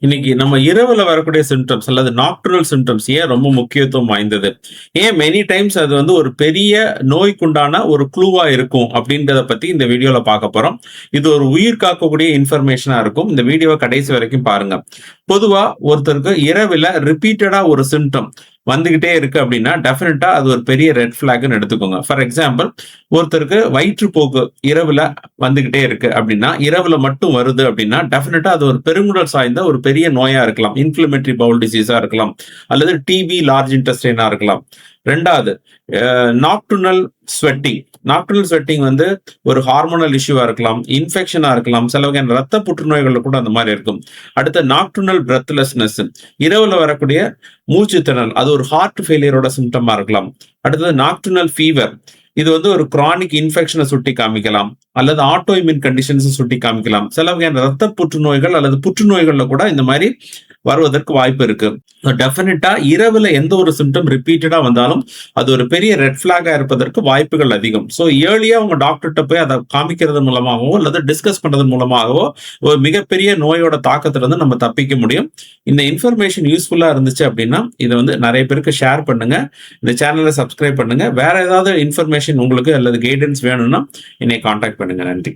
இன்னைக்கு நம்ம இரவுல வரக்கூடிய சிம்டம்ஸ் அல்லது நாக்டர்னல் சிம்டம்ஸ் ஏன் ரொம்ப முக்கியத்துவம் வாய்ந்தது? ஏன் மெனி டைம்ஸ் அது வந்து ஒரு பெரிய நோய்க்குண்டான ஒரு க்ளூவா இருக்கும் அப்படின்றத பத்தி இந்த வீடியோல பார்க்க போறோம். இது ஒரு உயிர் காக்கக்கூடிய இன்ஃபர்மேஷனா இருக்கும். இந்த வீடியோவ கடைசி வரைக்கும் பாருங்க. பொதுவா ஒருத்தருக்கு இரவில ரிப்பீட்டடா ஒரு சிம்டம் வந்துகிட்டே இருக்கு அப்படின்னா டெஃபினட்டா அது ஒரு பெரிய ரெட் ஃபிளாக்னு எடுத்துக்கோங்க. ஃபார் எக்ஸாம்பிள், ஒருத்தருக்கு வயிற்றுப்போக்கு இரவுல வந்துகிட்டே இருக்கு அப்படின்னா, இரவுல மட்டும் வருது அப்படின்னா டெஃபினட்டா அது ஒரு பெருங்குடல் சார்ந்த ஒரு பெரிய நோயா இருக்கலாம். இன்ஃப்ளமேட்டரி பவுல் டிசீஸா இருக்கலாம். அல்லது டிபி லார்ஜ் இன்டெஸ்டைனா இருக்கலாம். 2வது நாக்டுர்னல் ஸ்வெட்டிங். நாக்டுர்னல் ஸ்வெட்டிங் வந்து ஒரு ஹார்மோனல் இஷ்யூவா இருக்கலாம், இன்ஃபெக்ஷனா இருக்கலாம், சில வகையான ரத்த புற்றுநோய்கள்ல கூட அந்த மாதிரி இருக்கும். அடுத்து நாக்டுர்னல் பிரெத்லெஸ்னஸ், இரவுல வரக்கூடிய மூச்சு திணறல், அது ஒரு ஹார்ட் ஃபெயிலியரோட சிம்டமா இருக்கலாம். அடுத்தது நாக்டுர்னல் ஃபீவர், இது வந்து ஒரு கிரானிக் இன்ஃபெக்ஷனை சுட்டி காமிக்கலாம், அல்லது ஆட்டோ இம்யூன் கண்டிஷன்ஸ் சுட்டி காமிக்கலாம். சில வகையான ரத்த புற்றுநோய்கள் அல்லது புற்றுநோய்கள்ல கூட இந்த மாதிரி வருவதற்கு வாய்ப்பு இருக்கு. டெஃபினட்டா இரவுல எந்த ஒரு சிம்டம் ரிப்பீட்டடா வந்தாலும் அது ஒரு பெரிய ரெட் ஃபிளாகா இருப்பதற்கு வாய்ப்புகள் அதிகம். ஸோ ஏர்லியா உங்க டாக்டர்கிட்ட போய் அதை காமிக்கிறது மூலமாகவோ அல்லது டிஸ்கஸ் பண்றது மூலமாகவோ ஒரு மிகப்பெரிய நோயோட தாக்கத்துல இருந்து நம்ம தப்பிக்க முடியும். இந்த இன்ஃபர்மேஷன் யூஸ்ஃபுல்லா இருந்துச்சு அப்படின்னா இதை வந்து நிறைய பேருக்கு ஷேர் பண்ணுங்க. இந்த சேனலை சப்ஸ்கிரைப் பண்ணுங்க. வேற ஏதாவது இன்ஃபர்மேஷன் உங்களுக்கு அல்லது கைடன்ஸ் வேணும்னா என்னை கான்டாக்ட் பண்ணுங்க. நன்றி.